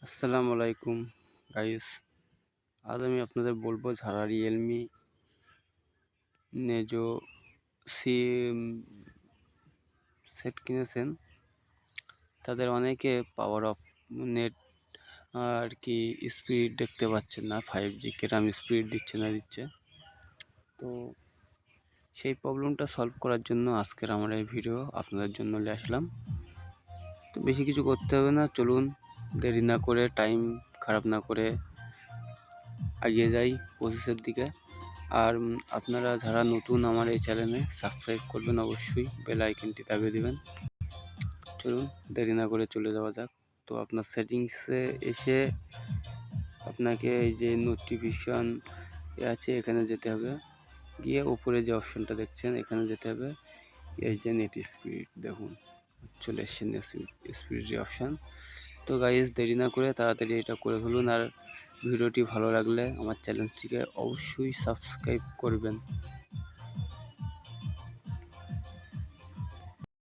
আসসালামু আলাইকুম গাইস। আজ আমি আপনাদের বলবো যারা রিয়েলমি নেজো সিম সেট কিনেছেন তাদের অনেকে পাওয়ার অফ নেট আর কি স্পিড দেখতে পাচ্ছেন না, 5G কেরাম স্পিড দিচ্ছে। তো সেই প্রবলেমটা সলভ করার জন্য আজকের আমার এই ভিডিও আপনাদের জন্য নিয়ে আসলাম। তো বেশি কিছু করতে হবে না, চলুন দেরি না করে, টাইম খারাপ না করে এগিয়ে যাই প্রসেসের দিকে। আর আপনারা যারা নতুন আমার এই চ্যানেলে সাবস্ক্রাইব করবেন, অবশ্যই বেল আইকনটি দাবিয়ে দিবেন। চলুন দেরি না করে চলে যাওয়া যাক। তো আপনার সেটিংসে এসে আপনাকে এই যে নোটিফিকেশন আছে এখানে যেতে হবে, গিয়ে উপরে যে অপশনটা দেখছেন এখানে যেতে হবে। এই যে নেট স্পিড দেখুন চলে এসছে, নেট স্পিড অপশান। তো গাইজ দেরি না করে তাড়াতাড়ি এটা করে ফেলুন। আর ভিডিওটি ভালো লাগলে আমার চ্যানেলটিকে অবশ্যই সাবস্ক্রাইব করবেন।